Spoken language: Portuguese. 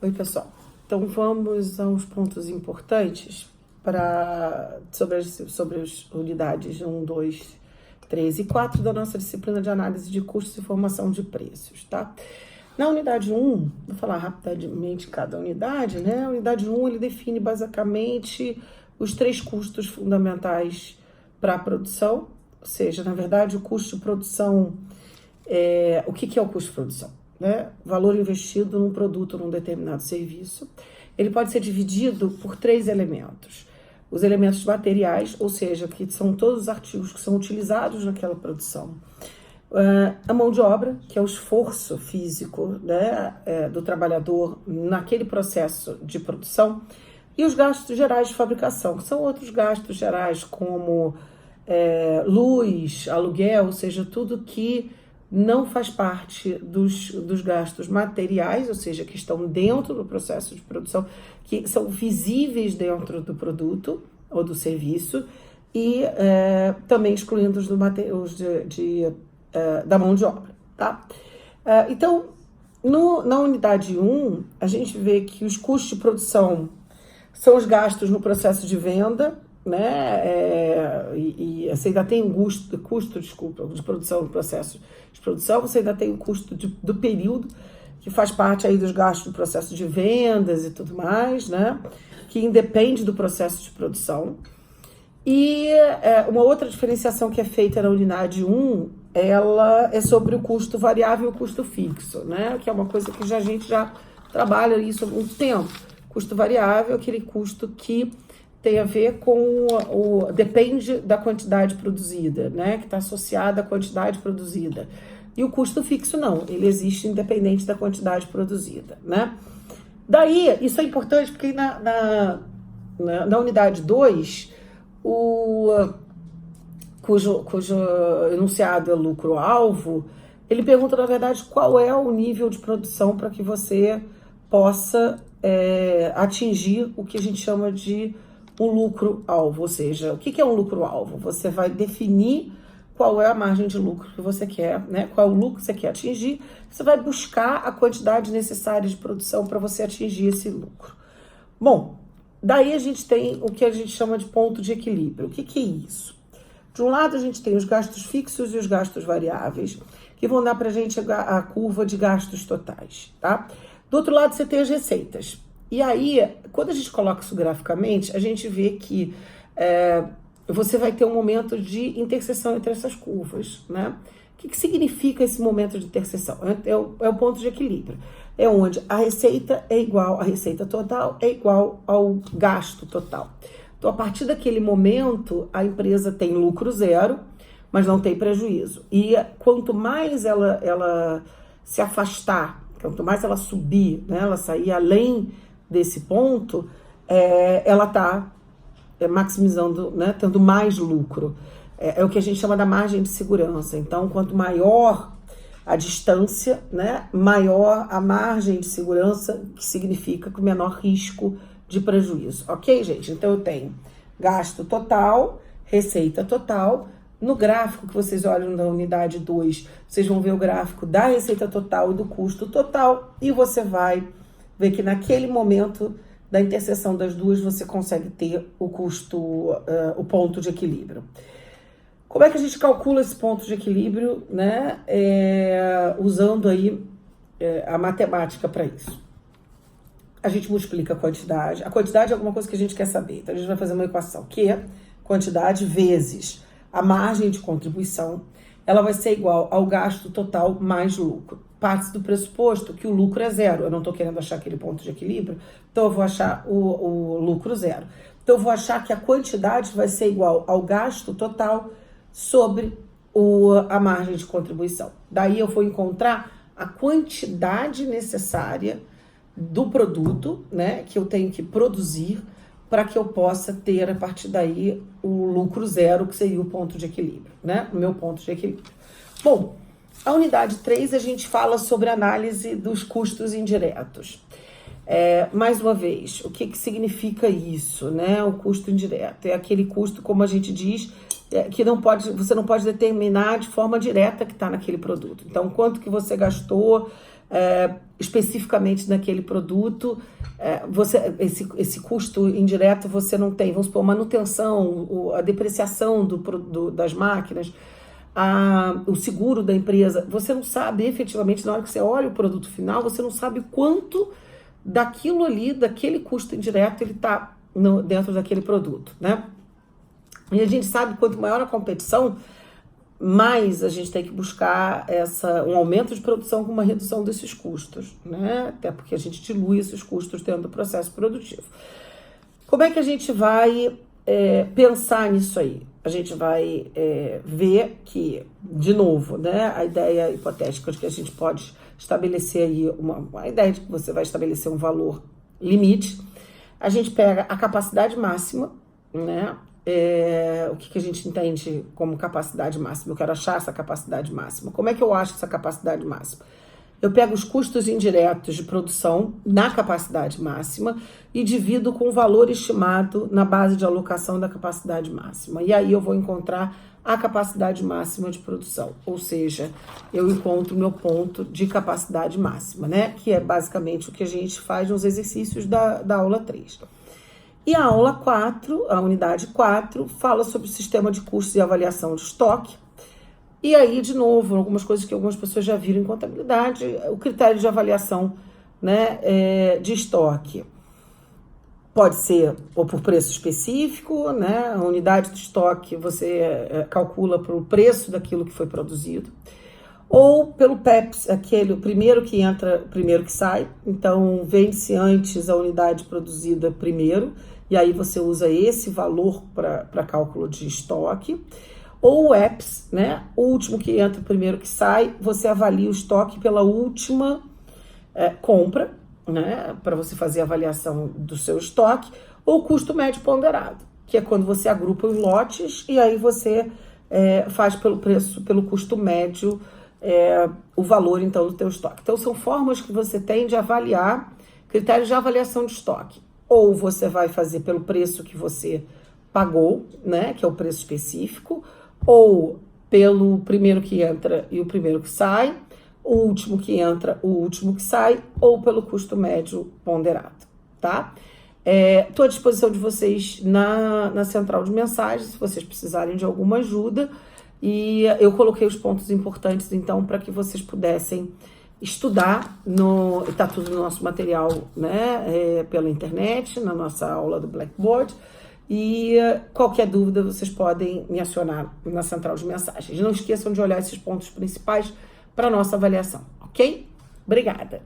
Oi, pessoal. Então, vamos aos pontos importantes sobre as unidades 1, 2, 3 e 4 da nossa disciplina de análise de custos e formação de preços, tá? Na unidade 1, vou falar rapidamente cada unidade, né? A unidade 1, ele define basicamente os 3 custos fundamentais para a produção, ou seja, na verdade, o custo de produção, o que é o custo de produção? Né? Valor investido num produto, num determinado serviço. Ele pode ser dividido por 3 elementos. Os elementos materiais, ou seja, que são todos os artigos que são utilizados naquela produção. A mão de obra, que é o esforço físico, né, do trabalhador naquele processo de produção. E os gastos gerais de fabricação, que são outros gastos gerais, como luz, aluguel, ou seja, tudo que não faz parte dos gastos materiais, ou seja, que estão dentro do processo de produção, que são visíveis dentro do produto ou do serviço, e também excluindo os da mão de obra, tá? Então, na unidade 1, a gente vê que os custos de produção são os gastos no processo de venda, né? Você ainda tem custo de produção no processo de produção, você ainda tem o custo do período, que faz parte aí dos gastos do processo de vendas e tudo mais, né? Que independe do processo de produção. E uma outra diferenciação que é feita na unidade 1, ela é sobre o custo variável e o custo fixo, né? Que é uma coisa que a gente já trabalha isso há muito tempo. Custo variável é aquele custo que tem a ver com depende da quantidade produzida, né? Que está associada à quantidade produzida. E o custo fixo não, ele existe independente da quantidade produzida, né? Daí, isso é importante porque na unidade 2, cujo enunciado é lucro-alvo, ele pergunta, na verdade, qual é o nível de produção para que você possa atingir o que a gente chama de um lucro-alvo, ou seja, o que é um lucro-alvo? Você vai definir qual é a margem de lucro que você quer, né? Qual é o lucro que você quer atingir, você vai buscar a quantidade necessária de produção para você atingir esse lucro. Bom, daí a gente tem o que a gente chama de ponto de equilíbrio. O que é isso? De um lado a gente tem os gastos fixos e os gastos variáveis, que vão dar para a gente a curva de gastos totais, tá? Do outro lado você tem as receitas. E aí, quando a gente coloca isso graficamente, a gente vê que você vai ter um momento de interseção entre essas curvas, né? O que significa esse momento de interseção? É o ponto de equilíbrio. É onde a receita a receita total é igual ao gasto total. Então, a partir daquele momento, a empresa tem lucro zero, mas não tem prejuízo. E quanto mais ela se afastar, quanto mais ela subir, né, ela sair além desse ponto, ela está maximizando, né, tendo mais lucro. É o que a gente chama da margem de segurança. Então, quanto maior a distância, né, maior a margem de segurança, que significa com menor risco de prejuízo. Ok, gente? Então, eu tenho gasto total, receita total. No gráfico que vocês olham na unidade 2, vocês vão ver o gráfico da receita total e do custo total, e você vai ver que naquele momento da interseção das duas você consegue ter o custo, o ponto de equilíbrio. Como é que a gente calcula esse ponto de equilíbrio, né? Usando aí a matemática para isso. A gente multiplica a quantidade. A quantidade é alguma coisa que a gente quer saber. Então a gente vai fazer uma equação que é quantidade vezes a margem de contribuição. Ela vai ser igual ao gasto total mais lucro. Parte do pressuposto que o lucro é zero. Eu não estou querendo achar aquele ponto de equilíbrio, então eu vou achar o lucro zero. Então eu vou achar que a quantidade vai ser igual ao gasto total sobre a margem de contribuição. Daí eu vou encontrar a quantidade necessária do produto, né, que eu tenho que produzir para que eu possa ter, a partir daí, o lucro zero, que seria o ponto de equilíbrio, né? O meu ponto de equilíbrio. Bom, a unidade 3, a gente fala sobre análise dos custos indiretos. Mais uma vez, o que significa isso, né? O custo indireto é aquele custo, como a gente diz, que você não pode determinar de forma direta que está naquele produto. Então, quanto que você gastou especificamente naquele produto. Esse custo indireto você não tem, vamos supor, manutenção, a depreciação das máquinas, o seguro da empresa. Você não sabe efetivamente, na hora que você olha o produto final, você não sabe quanto daquilo ali, daquele custo indireto, ele está dentro daquele produto, né? E a gente sabe que quanto maior a competição, mais a gente tem que buscar um aumento de produção com uma redução desses custos, né? Até porque a gente dilui esses custos dentro do processo produtivo. Como é que a gente vai pensar nisso aí? A gente vai ver que, de novo, né, a ideia hipotética de que a gente pode estabelecer aí uma ideia de que você vai estabelecer um valor limite. A gente pega a capacidade máxima, né? O que a gente entende como capacidade máxima? Eu quero achar essa capacidade máxima. Como é que eu acho essa capacidade máxima? Eu pego os custos indiretos de produção na capacidade máxima e divido com o valor estimado na base de alocação da capacidade máxima. E aí eu vou encontrar a capacidade máxima de produção, ou seja, eu encontro o meu ponto de capacidade máxima, né? Que é basicamente o que a gente faz nos exercícios da aula 3. E a aula 4, a unidade 4, fala sobre o sistema de custos e avaliação de estoque. E aí, de novo, algumas coisas que algumas pessoas já viram em contabilidade, o critério de avaliação, né, de estoque. Pode ser ou por preço específico, né? A unidade de estoque você calcula pelo preço daquilo que foi produzido. Ou pelo PEPS, aquele primeiro que entra, primeiro que sai. Então, vende-se antes a unidade produzida primeiro, e aí você usa esse valor para cálculo de estoque. Ou o EPS, né? O último que entra, primeiro que sai, você avalia o estoque pela última compra, né? Para você fazer a avaliação do seu estoque. Ou custo médio ponderado, que é quando você agrupa os lotes e aí você faz pelo preço, pelo custo médio, o valor, então, do teu estoque. Então, são formas que você tem de avaliar, critérios de avaliação de estoque. Ou você vai fazer pelo preço que você pagou, né, que é o preço específico, ou pelo primeiro que entra e o primeiro que sai, o último que entra, o último que sai, ou pelo custo médio ponderado, tá? Estou à disposição de vocês na central de mensagens, se vocês precisarem de alguma ajuda. E eu coloquei os pontos importantes, então, para que vocês pudessem estudar. Está tudo no nosso material, né, pela internet, na nossa aula do Blackboard. E qualquer dúvida, vocês podem me acionar na central de mensagens. Não esqueçam de olhar esses pontos principais para a nossa avaliação, ok? Obrigada!